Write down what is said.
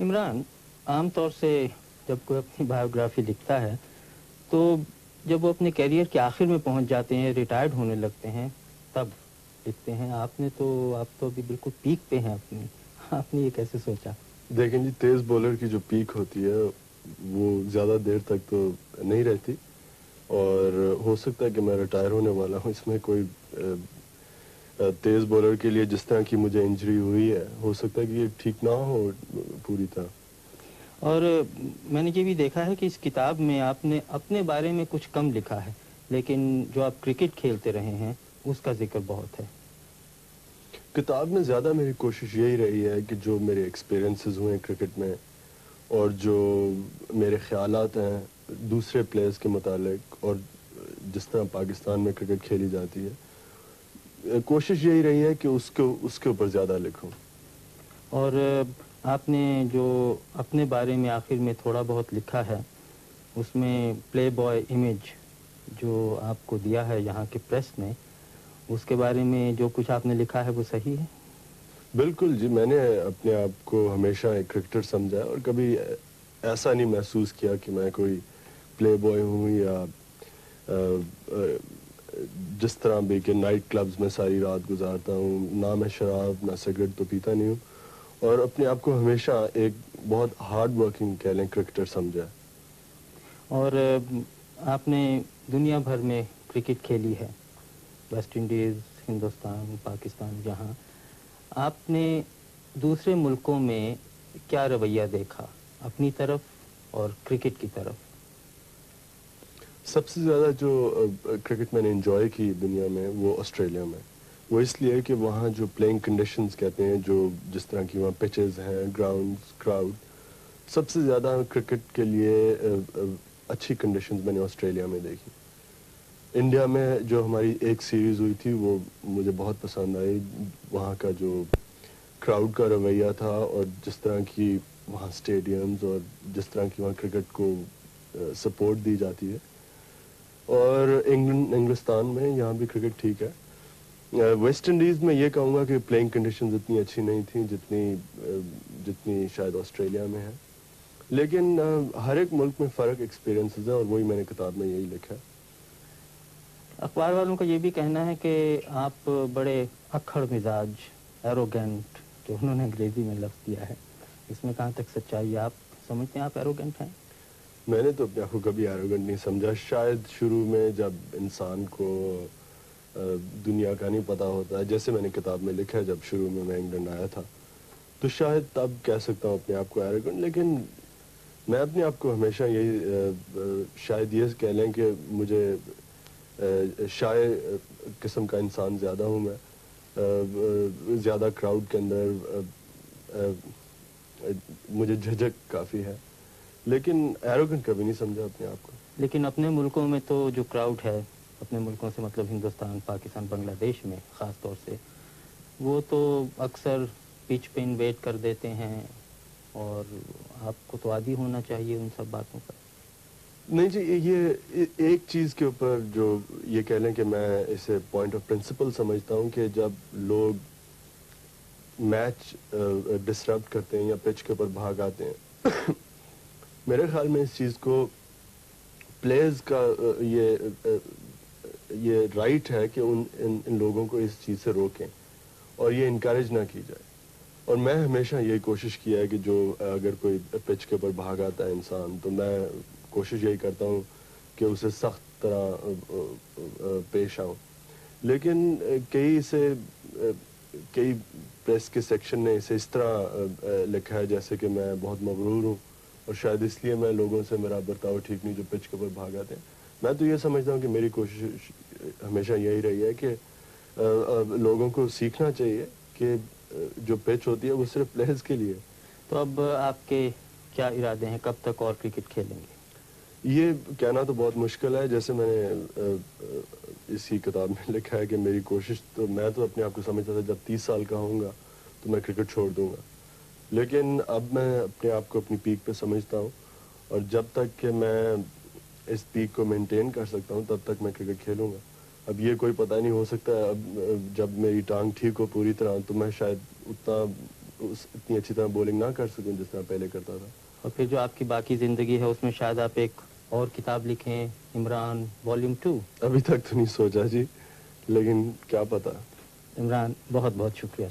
इमरान, आम तौर से जब कोई अपनी बायोग्राफी लिखता है तो जब वो अपने करियर के आखिर में पहुंच जाते हैं, रिटायर्ड होने लगते हैं, तब लिखते हैं। आप तो अभी बिल्कुल पीक पे हैं अपनी। आपने ये कैसे सोचा? देखें जी, तेज़ बॉलर की जो पीक होती है वो ज़्यादा देर तक तो नहीं रहती, और हो सकता है कि मैं रिटायर होने वाला हूँ। इसमें कोई तेज़ बॉलर के लिए जिस तरह की मुझे इंजरी हुई है, हो सकता है कि ये ठीक ना हो पूरी तरह। और मैंने ये भी देखा है कि इस किताब में आपने अपने बारे में कुछ कम लिखा है, लेकिन जो आप क्रिकेट खेलते रहे हैं उसका जिक्र बहुत है। किताब में ज़्यादा मेरी कोशिश यही रही है कि जो मेरे एक्सपीरियंसेस हुए क्रिकेट में और जो मेरे ख़यालात हैं दूसरे प्लेयर्स के मुतालिक और जिस तरह पाकिस्तान में क्रिकेट खेली जाती है, कोशिश यही रही है कि उसके ऊपर ज़्यादा लिखूं। और आपने जो अपने बारे में आखिर में थोड़ा बहुत लिखा है, उसमें प्ले बॉय इमेज जो आपको दिया है यहाँ के प्रेस ने, उसके बारे में जो कुछ आपने लिखा है वो सही है? बिल्कुल जी, मैंने अपने आप को हमेशा एक क्रिकेटर समझा है और कभी ऐसा नहीं महसूस किया कि मैं कोई प्ले बॉय हूँ या जिस तरह भी कि नाइट क्लब्स में सारी रात गुजारता हूँ। ना मैं शराब ना सिगरेट तो पीता नहीं हूँ, और अपने आप को हमेशा एक बहुत हार्ड वर्किंग कह लें क्रिकेटर समझा है। और आपने दुनिया भर में क्रिकेट खेली है, वेस्ट इंडीज़, हिंदुस्तान, पाकिस्तान, जहाँ आपने दूसरे मुल्कों में क्या रवैया देखा अपनी तरफ और क्रिकेट की तरफ? सबसे ज़्यादा जो क्रिकेट मैंने एंजॉय की दुनिया में वो ऑस्ट्रेलिया में। वो इसलिए कि वहाँ जो प्लेइंग कंडीशंस कहते हैं, जो जिस तरह की वहाँ पिचेस हैं, ग्राउंड्स, क्राउड, सबसे ज़्यादा क्रिकेट के लिए अच्छी कंडीशंस मैंने ऑस्ट्रेलिया में देखी। इंडिया में जो हमारी एक सीरीज़ हुई थी वो मुझे बहुत पसंद आई। वहाँ का जो क्राउड का रवैया था और जिस तरह की वहाँ स्टेडियम्स और जिस तरह की वहाँ क्रिकेट को सपोर्ट दी जाती है। और इंग्लिस्तान में यहाँ भी क्रिकेट ठीक है। वेस्ट इंडीज़ में ये कहूँगा कि प्लेइंग कंडीशंस इतनी अच्छी नहीं थी जितनी शायद ऑस्ट्रेलिया में है। लेकिन हर एक मुल्क में फ़र्क एक्सपीरियंसेस हैं, और वही मैंने किताब में यही लिखा है। अखबार वालों का ये भी कहना है कि आप बड़े अक्खड़ मिजाज, एरोगेंट, जो उन्होंने अंग्रेजी में लफ्ज़ दिया है, इसमें कहाँ तक सच्चाई है? आप समझते हैं आप एरोगेंट हैं? मैंने तो अपने आप को कभी एरोगेंट नहीं समझा। शायद शुरू में जब इंसान को दुनिया का नहीं पता होता है, जैसे मैंने किताब में लिखा है, जब शुरू में मैं इंग्लैंड आया था, तो शायद तब कह सकता हूँ अपने आप को एरोगेंट। लेकिन मैं अपने आप को हमेशा यही शायद ये कह लें कि मुझे शायर किस्म का इंसान ज़्यादा हूँ मैं। ज़्यादा क्राउड के अंदर मुझे झिझक काफ़ी है, लेकिन एरोगेंट कभी नहीं समझा अपने आप को। लेकिन अपने मुल्कों में तो जो क्राउड है, अपने मुल्कों से मतलब हिंदुस्तान, पाकिस्तान, बांग्लादेश में ख़ास तौर से, वो तो अक्सर पिच पे इन्वेट कर देते हैं, और आपको तो आदी होना चाहिए उन सब बातों का। नहीं जी, ये एक चीज़ के ऊपर जो ये कह लें कि मैं इसे पॉइंट ऑफ प्रिंसिपल समझता हूँ कि जब लोग मैच डिसरप्ट करते हैं या पिच के ऊपर भाग आते हैं मेरे ख्याल में इस चीज़ को प्लेयर्स का ये राइट है कि इन लोगों को इस चीज़ से रोकें और ये इनकरेज ना की जाए। और मैं हमेशा यही कोशिश किया है कि जो अगर कोई पिच के ऊपर भाग आता है इंसान, तो मैं कोशिश यही करता हूँ कि उसे सख्त तरह पेश आऊँ। लेकिन कई प्रेस के सेक्शन ने इसे इस तरह लिखा है जैसे कि मैं बहुत मगरूर हूँ, और शायद इसलिए मैं लोगों से मेरा बर्ताव ठीक नहीं जो पिच के ऊपर भाग आते हैं। मैं तो ये समझता हूँ कि मेरी कोशिश हमेशा यही रही है कि लोगों को सीखना चाहिए कि जो पिच होती है वो सिर्फ प्लेयर्स के लिए। तो अब आपके क्या इरादे हैं, कब तक और क्रिकेट खेलेंगे? ये कहना तो बहुत मुश्किल है। जैसे मैंने इसी किताब में लिखा है कि मेरी कोशिश, तो मैं तो अपने आप को समझता था जब 30 साल का होऊंगा तो मैं क्रिकेट छोड़ दूंगा। लेकिन अब मैं अपने आप को अपनी पीक पे समझता हूँ, और जब तक कि मैं इस पीक को मेंटेन कर सकता हूँ तब तक मैं क्रिकेट खेलूंगा। अब ये कोई पता नहीं, हो सकता है अब जब मेरी टांग ठीक हो पूरी तरह तो मैं शायद اتنی اچھی طرح بولنگ نہ کر سکوں جس طرح پہلے کرتا تھا. اور پھر جو آپ کی باقی زندگی ہے اس میں شاید آپ ایک اور کتاب لکھیں, عمران والیوم 2. ابھی تک تو نہیں سوچا جی, لیکن کیا پتا. عمران, بہت بہت شکریہ.